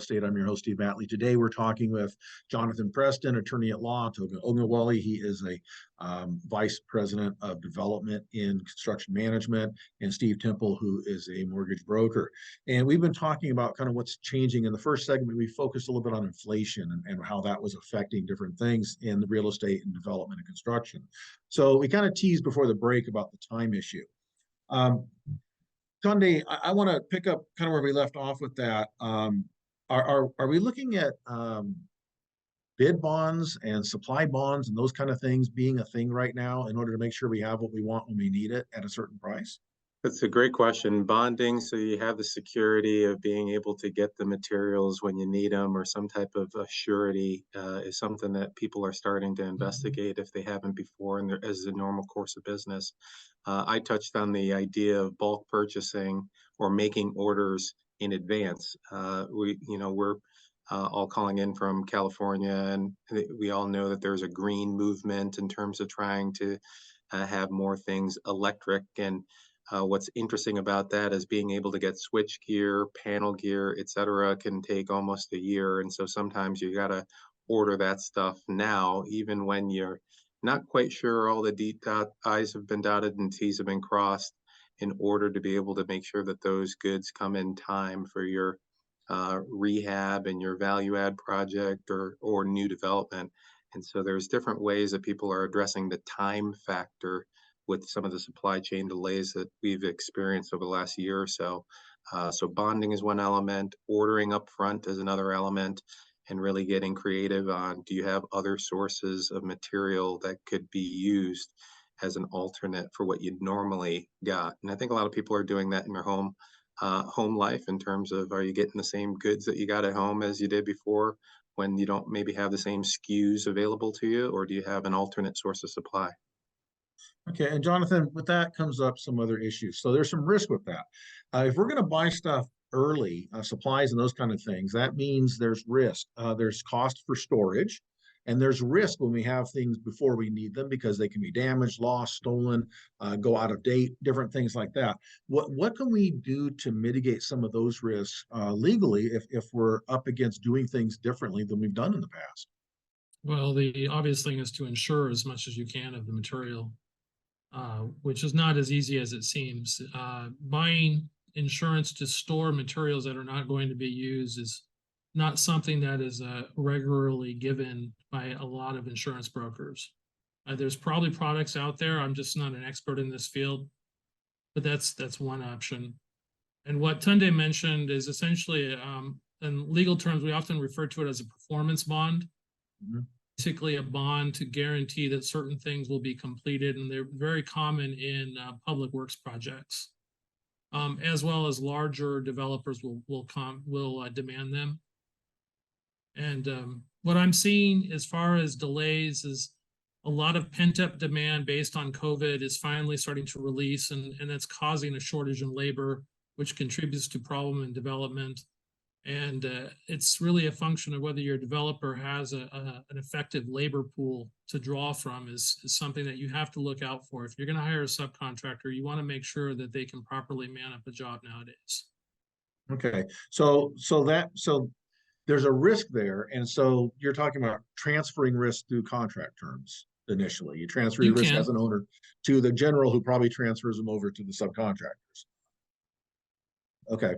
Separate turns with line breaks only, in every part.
Estate. I'm your host, Steve Matley. Today, we're talking with Jonathan Preston, attorney at law, to Ogunwole. He is a vice president of development in construction management, and Steve Tempel, who is a mortgage broker. And we've been talking about kind of what's changing. In the first segment, we focused a little bit on inflation and how that was affecting different things in the real estate and development and construction. So we kind of teased before the break about the time issue. Tunde, I want to pick up kind of where we left off with that. Are we looking at bid bonds and supply bonds and those kind of things being a thing right now in order to make sure we have what we want when we need it at a certain price?
That's a great question. Bonding, so you have the security of being able to get the materials when you need them, or some type of surety, is something that people are starting to investigate if they haven't before, and as a normal course of business. I touched on the idea of bulk purchasing or making orders in advance. We're all calling in from California, and we all know that there's a green movement in terms of trying to have more things electric. And what's interesting about that is being able to get switch gear, panel gear, etc., can take almost a year. And so sometimes you got to order that stuff now, even when you're not quite sure all the I's have been dotted and T's have been crossed, in order to be able to make sure that those goods come in time for your rehab and your value add project or new development. And so there's different ways that people are addressing the time factor with some of the supply chain delays that we've experienced over the last year or so. So bonding is one element, ordering upfront is another element, and really getting creative on, do you have other sources of material that could be used as an alternate for what you normally got? And I think a lot of people are doing that in their home life, in terms of, are you getting the same goods that you got at home as you did before when you don't maybe have the same SKUs available to you, or do you have an alternate source of supply?
Okay, and Jonathan, with that comes up some other issues. So there's some risk with that. If we're going to buy stuff early, supplies and those kind of things, that means there's risk. There's cost for storage, and there's risk when we have things before we need them, because they can be damaged, lost, stolen, go out of date, different things like that. What can we do to mitigate some of those risks legally if we're up against doing things differently than we've done in the past?
Well, the obvious thing is to insure as much as you can of the material, which is not as easy as it seems. Buying insurance to store materials that are not going to be used is not something that is regularly given by a lot of insurance brokers. There's probably products out there. I'm just not an expert in this field, but that's one option. And what Tunde mentioned is essentially, in legal terms, we often refer to it as a performance bond. Mm-hmm. Basically a bond to guarantee that certain things will be completed, and they're very common in public works projects, as well as larger developers will demand them. And what I'm seeing as far as delays is a lot of pent-up demand based on COVID is finally starting to release, and that's causing a shortage in labor, which contributes to problem in development. And it's really a function of whether your developer has an effective labor pool to draw from is something that you have to look out for. If you're going to hire a subcontractor, you want to make sure that they can properly man up a job nowadays.
Okay, so there's a risk there, and so you're talking about transferring risk through contract terms initially. You transfer your risk as an owner to the general, who probably transfers them over to the subcontractors. Okay.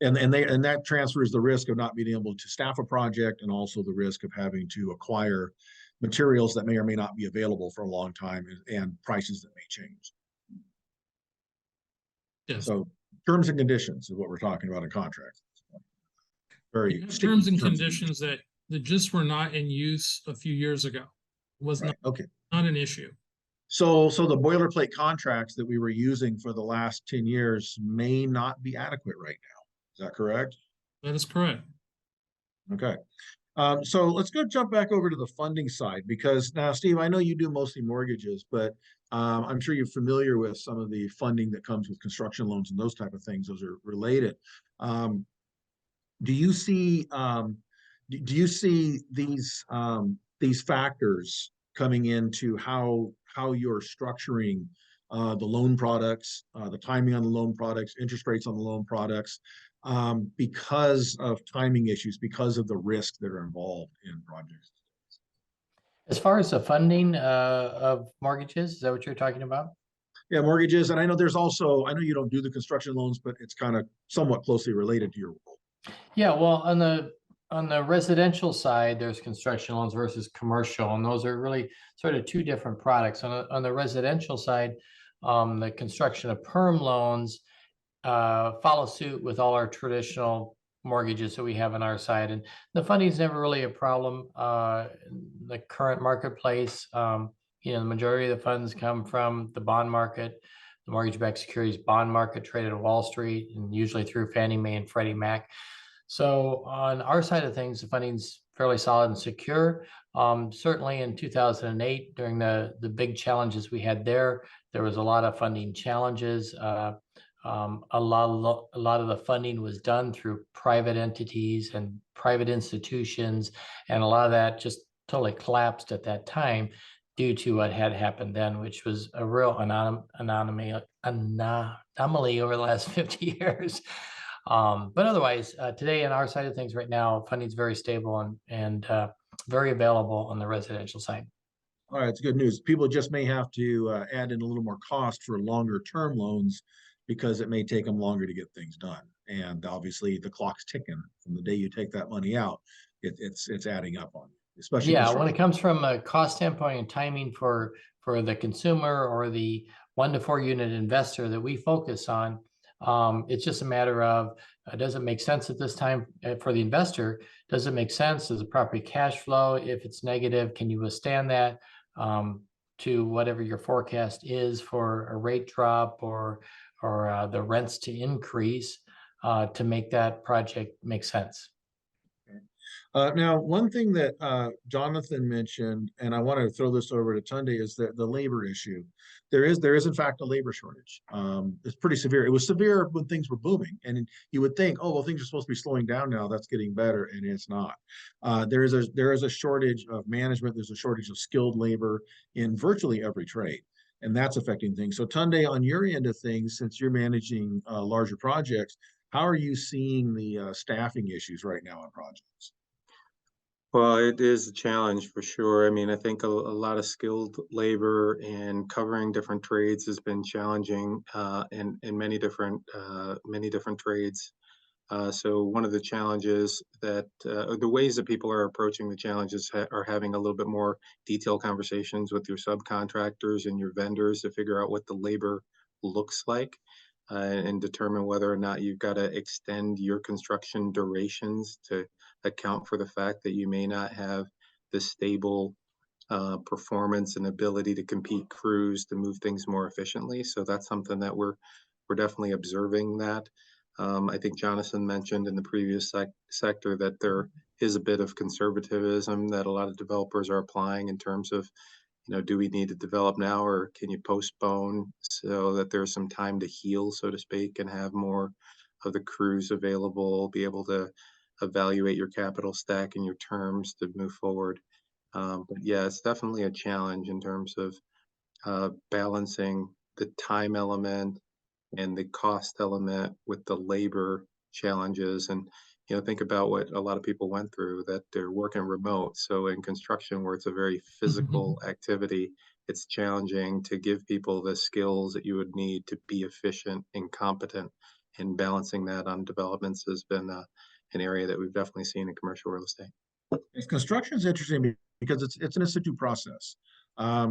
And that transfers the risk of not being able to staff a project, and also the risk of having to acquire materials that may or may not be available for a long time, and prices that may change.
Yes.
So terms and conditions is what we're talking about in contracts. Very
terms and conditions that just were not in use a few years ago. Was
right.
not an issue.
So the boilerplate contracts that we were using for the last 10 years may not be adequate right now. Is that correct?
That is correct.
Okay. So let's jump back over to the funding side, because now, Steve, I know you do mostly mortgages, but I'm sure you're familiar with some of the funding that comes with construction loans and those type of things. Those are related. Do you see these factors coming into how you're structuring the loan products, the timing on the loan products, interest rates on the loan products? because of timing issues, because of the risks that are involved in projects.
As far as the funding of mortgages, is that what you're talking about?
Yeah, mortgages. And I know there's also, I know you don't do the construction loans, but it's kind of somewhat closely related to your role.
Yeah, well, on the residential side, there's construction loans versus commercial, and those are really sort of two different products. On the residential side, the construction of perm loans follow suit with all our traditional mortgages that we have on our side, and the funding is never really a problem. In the current marketplace, the majority of the funds come from the bond market, the mortgage-backed securities bond market traded at Wall Street, and usually through Fannie Mae and Freddie Mac. So on our side of things, the funding's fairly solid and secure. Certainly in 2008, during the big challenges we had there was a lot of funding challenges. A lot of the funding was done through private entities and private institutions, and a lot of that just totally collapsed at that time due to what had happened then, which was a real anomaly over the last 50 years. But otherwise, today on our side of things right now, funding is very stable and very available on the residential side.
All right, it's good news. People just may have to add in a little more cost for longer term loans because it may take them longer to get things done. And obviously the clock's ticking from the day you take that money out, it's adding up on you, especially.
Yeah, when it comes from a cost standpoint and timing for the consumer or the 1 to 4 unit investor that we focus on, it's just a matter of, does it make sense at this time for the investor? Does it make sense? Does the property cash flow? If it's negative, can you withstand that to whatever your forecast is for a rate drop or the rents to increase to make that project make sense?
Now, one thing that Jonathan mentioned, and I want to throw this over to Tunde, is that the labor issue. There is in fact a labor shortage. It's pretty severe. It was severe when things were booming, and you would think, oh well, things are supposed to be slowing down now. That's getting better, and it's not. There is a shortage of management. There's a shortage of skilled labor in virtually every trade, and that's affecting things. So Tunde, on your end of things, since you're managing larger projects, how are you seeing the staffing issues right now on projects?
Well, it is a challenge for sure. I mean, I think a lot of skilled labor and covering different trades has been challenging in many different trades. So one of the challenges that the ways that people are approaching the challenges are having a little bit more detailed conversations with your subcontractors and your vendors to figure out what the labor looks like and determine whether or not you've got to extend your construction durations to account for the fact that you may not have the stable performance and ability to compete crews to move things more efficiently. So that's something that we're definitely observing that. I think Jonathan mentioned in the previous sector that there is a bit of conservatism that a lot of developers are applying in terms of, do we need to develop now or can you postpone so that there's some time to heal, so to speak, and have more of the crews available, be able to evaluate your capital stack and your terms to move forward. But yeah, it's definitely a challenge in terms of balancing the time element and the cost element with the labor challenges. And think about what a lot of people went through, that they're working remote. So in construction, where it's a very physical activity, it's challenging to give people the skills that you would need to be efficient and competent. And balancing that on developments has been an area that we've definitely seen in commercial real estate.
Construction is interesting because it's an institute process.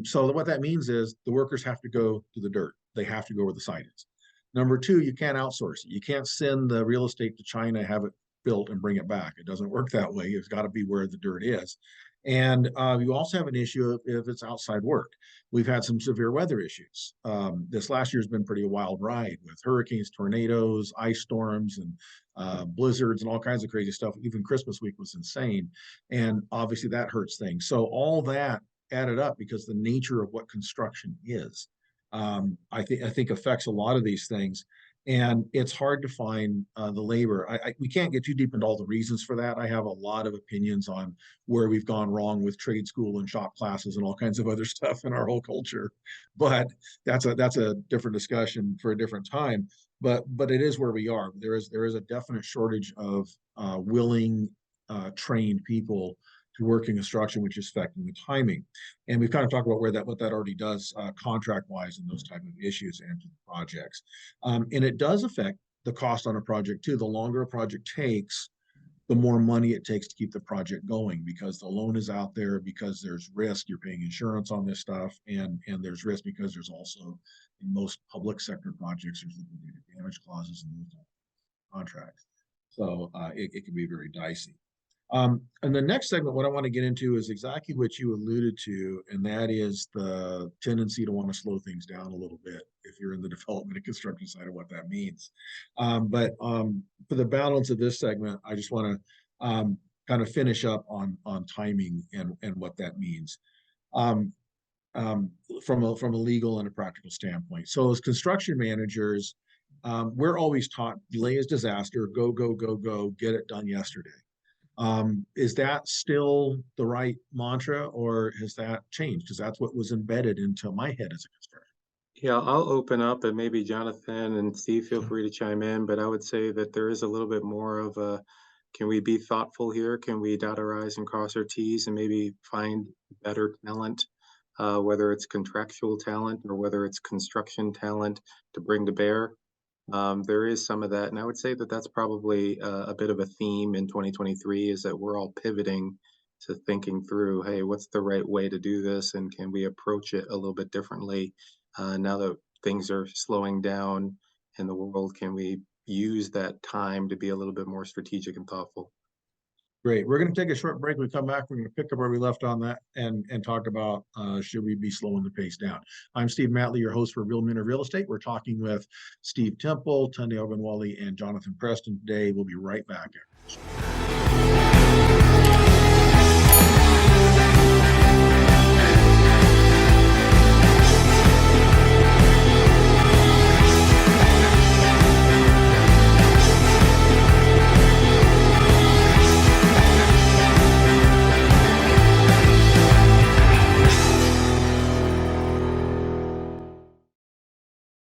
So what that means is the workers have to go to the dirt. They have to go where the site is. Number two, you can't outsource it. You can't send the real estate to China, have it built and bring it back. It doesn't work that way. It's got to be where the dirt is. And you also have an issue if it's outside work. We've had some severe weather issues. This last year has been pretty a wild ride with hurricanes, tornadoes, ice storms, and blizzards and all kinds of crazy stuff. Even Christmas week was insane. And obviously that hurts things. So all that added up because the nature of what construction is, I think affects a lot of these things. And it's hard to find the labor. We can't get too deep into all the reasons for that. I have a lot of opinions on where we've gone wrong with trade school and shop classes and all kinds of other stuff in our whole culture. But that's a different discussion for a different time. But it is where we are. There is a definite shortage of willing, trained people to work in construction, which is affecting the timing. And we've kind of talked about what that already does contract-wise and those type of issues and to the projects. And it does affect the cost on a project too. The longer a project takes, the more money it takes to keep the project going, because the loan is out there, because there's risk. You're paying insurance on this stuff, and there's risk because there's also, in most public sector projects, there's liquidated damage clauses in those contracts. So it can be very dicey. And the next segment, what I want to get into is exactly what you alluded to, and that is the tendency to want to slow things down a little bit if you're in the development and construction side of what that means. But for the balance of this segment, I just want to kind of finish up on timing and what that means from a legal and a practical standpoint. So as construction managers, we're always taught delay is disaster, go, go, go, go, get it done yesterday. Is that still the right mantra, or has that changed? Because that's what was embedded into my head as a constructor.
Yeah, I'll open up, and maybe Jonathan and Steve feel free to chime in, but I would say that there is a little bit more of a, can we be thoughtful here? Can we dot our I's and cross our T's and maybe find better talent, whether it's contractual talent or whether it's construction talent to bring to bear? There is some of that, and I would say that that's probably a bit of a theme in 2023, is that we're all pivoting to thinking through, hey, what's the right way to do this, and can we approach it a little bit differently now that things are slowing down in the world? Can we use that time to be a little bit more strategic and thoughtful?
Great. We're going to take a short break. When we come back, we're going to pick up where we left on that and talk about should we be slowing the pace down. I'm Steve Matley, your host for Real Men of Real Estate. We're talking with Steve Tempel, Tunde Ogunwole, and Jonathan Preston today. We'll be right back.